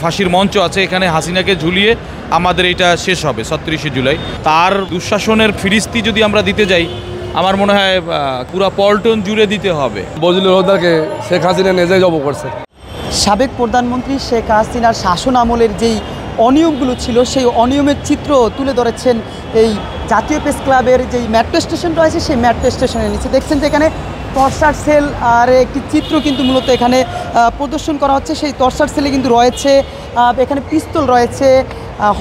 ফাঁসির মঞ্চ আছে, এখানে হাসিনাকে ঝুলিয়ে আমাদের এটা শেষ হবে ৩৬শে জুলাই। তার দুঃশাসনের ফিরিস্তি যদি আমরা দিতে যাই, আমার মনে হয় পুরা পল্টন জুড়ে দিতে হবে। বজলুল হকদারকে শেখ হাসিনা নিজেই জব করছে। সাবেক প্রধানমন্ত্রী শেখ হাসিনার শাসন আমলের যেই অনিয়মগুলো ছিল সেই অনিয়মের চিত্র তুলে ধরেছেন এই জাতীয় প্রেস ক্লাবের যেই মেট্রো স্টেশন রয়েছে সেই মেট্রো স্টেশনের নিচে। দেখছেন যে এখানে টর্চার সেল আর একটি চিত্র কিন্তু মূলত এখানে প্রদর্শন করা হচ্ছে। সেই টর্চার সেলে কিন্তু রয়েছে এখানে পিস্তল রয়েছে,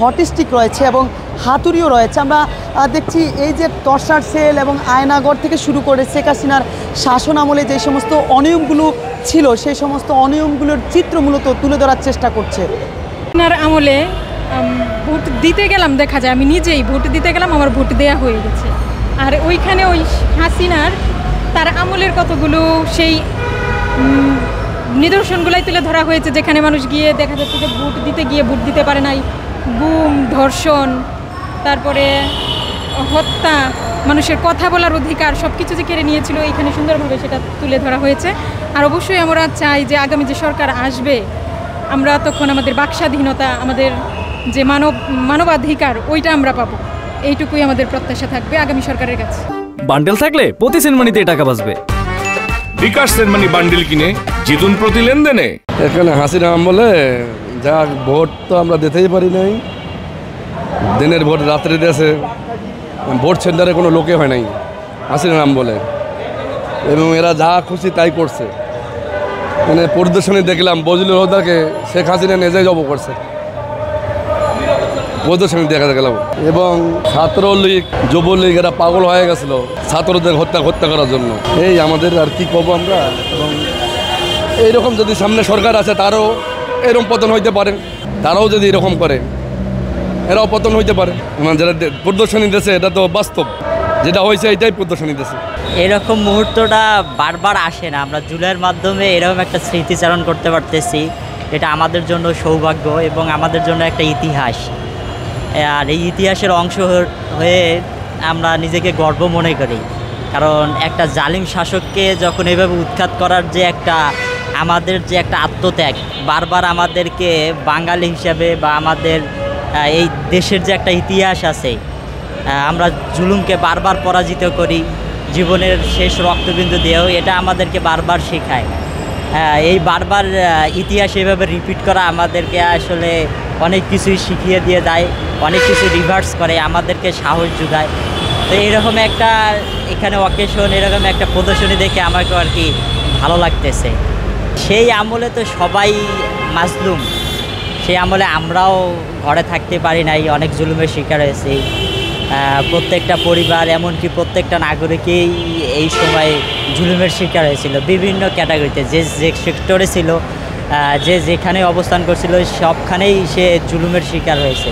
হটস্টিক রয়েছে এবং হাতুড়িও রয়েছে। আমরা দেখছি এই যে টর্চার সেল এবং আয়নাগর থেকে শুরু করে শেখ হাসিনার শাসন আমলে যে সমস্ত অনিয়মগুলো ছিল সেই সমস্ত অনিয়মগুলোর চিত্র মূলত তুলে ধরার চেষ্টা করছে। হাসিনার আমলে ভোট দিতে গেলাম, দেখা যায় আমি নিজেই ভোট দিতে গেলাম, আমার ভোট দেয়া হয়ে গেছে। আর ওইখানে ওই হাসিনার তার আমলের কতগুলো সেই নিদর্শনগুলাই তুলে ধরা হয়েছে, যেখানে মানুষ গিয়ে দেখা যাচ্ছে যে ভোট দিতে গিয়ে ভোট দিতে পারে নাই, গুম, ধর্ষণ, তারপরে হত্যা, মানুষের কথা বলার অধিকার সব কিছু যে কেড়ে নিয়েছিল, এইখানে সুন্দরভাবে সেটা তুলে ধরা হয়েছে। আর অবশ্যই আমরা চাই যে আগামী যে সরকার আসবে, আমরা তখন আমাদের বাকস্বাধীনতা, আমাদের যে মানবাধিকার ওইটা আমরা পাবো। এইটুকুই আমাদের প্রত্যাশা থাকবে আগামী সরকারের কাছে। বান্ডেল থাকলে প্রতি সেনমানিতে টাকা বাঁচবে। বিকাশ সেনমানি বান্ডেল কিনে জিতুন প্রতি লেনদেনে। এখানে হাসিনা আমলে যা ভোট তো আমরা দিতেই পারি নাই, দিনের ভোট রাত্রে দিয়েছে, ভোট সেন্টারে কোনো লোকে হয় নাই হাসিনা আমলে, এবং এরা যা খুশি তাই করছে। মানে প্রদর্শনী দেখলাম বজলুল হকদারকে শেখ হাসিনা নিজেই জব করছে, প্রদর্শনী দেখা গেল। এবং ছাত্রলীগ, যুবলীগ এরা পাগল হয়ে গেছিল ছাত্রদের হত্যা করার জন্য। এই আমাদের আর কি করবো আমরা। এবং এইরকম যদি সামনে সরকার আছে তারও এরকম পতন হইতে পারে, তারাও যদি এরকম করে এরাও পতন হইতে পারে। মানে যারা প্রদর্শনী দিয়েছে এটা তো বাস্তব, যেটা হয়েছে এটাই প্রদর্শনী দিয়েছে। এরকম মুহূর্তটা বারবার আসে না। আমরা জুলাইয়ের মাধ্যমে এরকম একটা স্মৃতিচারণ করতে পারতেছি, এটা আমাদের জন্য সৌভাগ্য এবং আমাদের জন্য একটা ইতিহাস। আর এই ইতিহাসের অংশ হয়ে আমরা নিজেকে গর্ব মনে করি, কারণ একটা জালিম শাসককে যখন এভাবে উৎখাত করার যে আমাদের যে একটা আত্মত্যাগ, বারবার আমাদেরকে বাঙালি হিসাবে বা আমাদের এই দেশের যে একটা ইতিহাস আছে, আমরা জুলুমকে বারবার পরাজিত করি জীবনের শেষ রক্তবিন্দু দিয়েও, এটা আমাদেরকে বারবার শেখায়। এই বারবার ইতিহাস এভাবে রিপিট করা আমাদেরকে আসলে অনেক কিছুই শিখিয়ে দিয়ে যায়, অনেক কিছু রিভার্স করে, আমাদেরকে সাহস যোগায়। তো এইরকম একটা এখানে অকেশন, এরকম একটা প্রদর্শনী দেখে আমাকে আর কি ভালো লাগতেছে। সেই আমলে তো সবাই মাজলুম, সেই আমলে আমরাও ঘরে থাকতে পারি নাই, অনেক জুলুমের শিকার হয়েছি। প্রত্যেকটা পরিবার, এমনকি প্রত্যেকটা নাগরিকই এই সময় জুলুমের শিকার হয়েছিল বিভিন্ন ক্যাটাগরিতে। যে সেক্টরে ছিল, যে যেখানে অবস্থান করছিল, সবখানেই সে জুলুমের শিকার হয়েছে।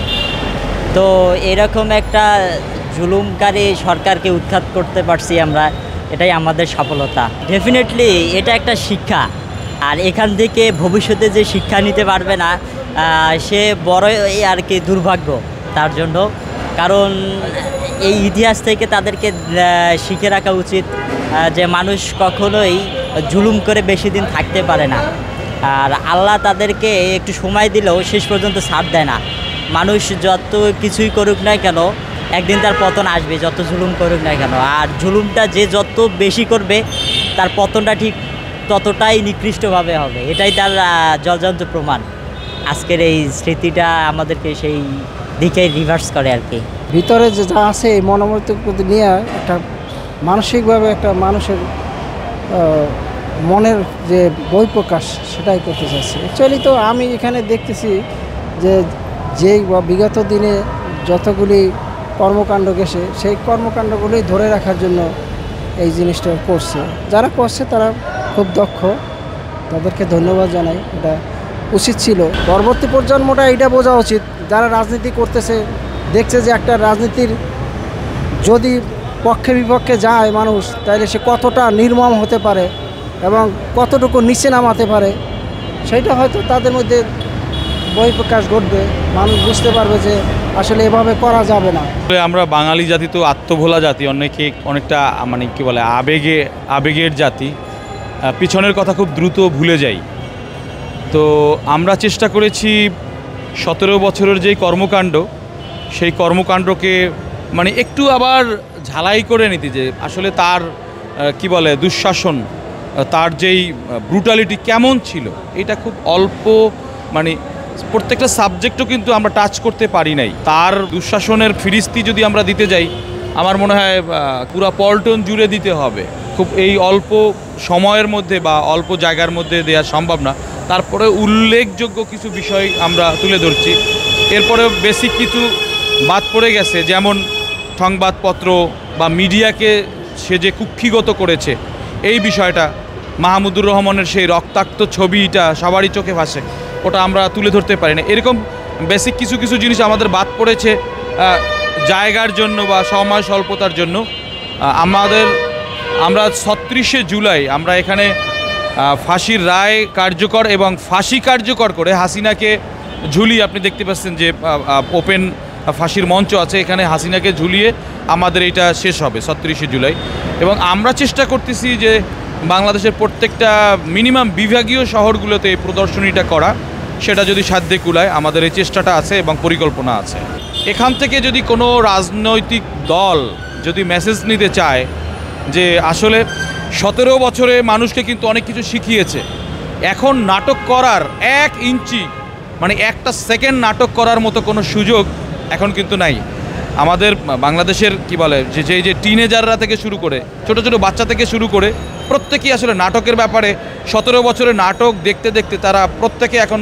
তো এরকম একটা জুলুমকারী সরকারকে উৎখাত করতে পারছি আমরা, এটাই আমাদের সফলতা। ডেফিনেটলি এটা একটা শিক্ষা, আর এখান থেকে ভবিষ্যতে যে শিক্ষা নিতে পারবে না সে বড়ই আর কি দুর্ভাগ্য তার জন্য। কারণ এই ইতিহাস থেকে তাদেরকে শিখে রাখা উচিত যে মানুষ কখনোই জুলুম করে বেশি দিন থাকতে পারে না, আর আল্লাহ তাদেরকে একটু সময় দিলেও শেষ পর্যন্ত ছাড় দেয় না। মানুষ যত কিছুই করুক না কেন, একদিন তার পতন আসবে, যত জুলুম করুক না কেন। আর জুলুমটা যে যত বেশি করবে তার পতনটা ঠিক ততটাই নিকৃষ্টভাবে হবে, এটাই তার জলজান্ত প্রমাণ। আজকের এই স্মৃতিটা আমাদেরকে সেই দিকেই রিভার্স করে আর কি। ভিতরে যে যা আছে এই মনোমূর্তি নিয়ে একটা মানসিকভাবে একটা মানুষের মনের যে বহিঃপ্রকাশ সেটাই করতে চাচ্ছি। অ্যাকচুয়ালি তো আমি এখানে দেখতেছি যে যেই বিগত দিনে যতগুলি কর্মকাণ্ড গেছে সেই কর্মকাণ্ডগুলি ধরে রাখার জন্য এই জিনিসটা করছে। যারা করছে তারা খুব দক্ষ, তাদেরকে ধন্যবাদ জানাই। এটা উচিত ছিল। পরবর্তী প্রজন্মটা এটা বোঝা উচিত, যারা রাজনীতি করতেছে দেখছে যে একটা রাজনীতির যদি পক্ষে বিপক্ষে যায় মানুষ, তাহলে সে কতটা নির্মম হতে পারে এবং কতটুকু নিচে নামাতে পারে, সেইটা হয়তো তাদের মধ্যে বহিঃপ্রকাশ ঘটবে। মানুষ বুঝতে পারবে যে আসলে এভাবে করা যাবে না। আমরা বাঙালি জাতি তো আত্মভোলা জাতি, অনেকটা মানে কি বলে আবেগের জাতি। পিছনের কথা খুব দ্রুত ভুলে যাই। তো আমরা চেষ্টা করেছি 17 বছরের যেই কর্মকাণ্ড, সেই কর্মকাণ্ডকে মানে একটু আবার ঝালাই করে নিতে, যে আসলে তার কি বলে দুঃশাসন, তার যেই ব্রুটালিটি কেমন ছিল, এটা খুব অল্প মানে প্রত্যেকটা সাবজেক্টও কিন্তু আমরা টাচ করতে পারি নাই। তার দুঃশাসনের ফিরিস্তি যদি আমরা দিতে যাই, আমার মনে হয় পুরো পল্টন জুড়ে দিতে হবে। খুব এই অল্প সময়ের মধ্যে বা অল্প জায়গার মধ্যে দেওয়া সম্ভব না। তারপরে উল্লেখযোগ্য কিছু বিষয় আমরা তুলে ধরছি। এরপরে বেসিক কিছু বাদ পড়ে গেছে, যেমন সংবাদপত্র বা মিডিয়াকে সে যে কুক্ষিগত করেছে, এই বিষয়টা মাহমুদুর রহমানের সেই রক্তাক্ত ছবিটা সবারই চোখে ভাসে, ওটা আমরা তুলে ধরতে পারি না। এরকম বেসিক কিছু কিছু জিনিস আমাদের বাদ পড়েছে জায়গার জন্য বা সময় স্বল্পতার জন্য। আমরা 36শে জুলাই আমরা এখানে ফাঁসির রায় কার্যকর এবং ফাঁসি কার্যকর করে হাসিনাকে ঝুলিয়ে, আপনি দেখতে পাচ্ছেন যে ওপেন ফাঁসির মঞ্চ আছে, এখানে হাসিনাকে ঝুলিয়ে আমাদের এটা শেষ হবে 36শে জুলাই। এবং আমরা চেষ্টা করতেছি যে বাংলাদেশের প্রত্যেকটা মিনিমাম বিভাগীয় শহরগুলোতে এই প্রদর্শনীটা করা, সেটা যদি সাধ্যে কুলায় আমাদের এই চেষ্টাটা আছে এবং পরিকল্পনা আছে। এখান থেকে যদি কোনো রাজনৈতিক দল যদি মেসেজ নিতে চায় যে আসলে 17 বছরে মানুষকে কিন্তু অনেক কিছু শিখিয়েছে, এখন নাটক করার 1 ইঞ্চি মানে একটা সেকেন্ড নাটক করার মতো কোনো সুযোগ এখন কিন্তু নাই। আমাদের বাংলাদেশের কি বলে যে টিনেজাররা থেকে শুরু করে ছোট ছোট বাচ্চা থেকে শুরু করে প্রত্যেকেই আসলে নাটকের ব্যাপারে 17 বছরে নাটক দেখতে দেখতে তারা প্রত্যেকে এখন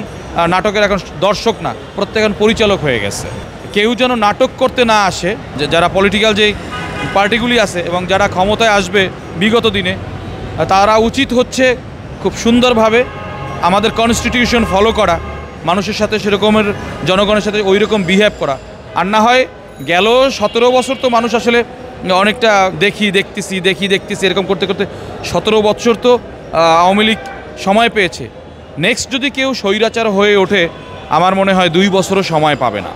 নাটকের এখন দর্শক না, প্রত্যেক এখন পরিচালক হয়ে গেছে। কেউ যেন নাটক করতে না আসে, যে যারা পলিটিক্যাল যেই পার্টিগুলি আছে এবং যারা ক্ষমতায় আসবে বিগত দিনে, তারা উচিত হচ্ছে খুব সুন্দরভাবে আমাদের কনস্টিটিউশন ফলো করা, মানুষের সাথে সেরকমের জনগণের সাথে ওই রকম বিহেভ করা। আর না হয় গেল 17 বছর তো মানুষ আসলে অনেকটা দেখতেছি এরকম করতে করতে 17 বছর তো আওয়ামী লীগ সময় পেয়েছে। নেক্সট যদি কেউ স্বৈরাচার হয়ে ওঠে, আমার মনে হয় 2 বছরও সময় পাবে না।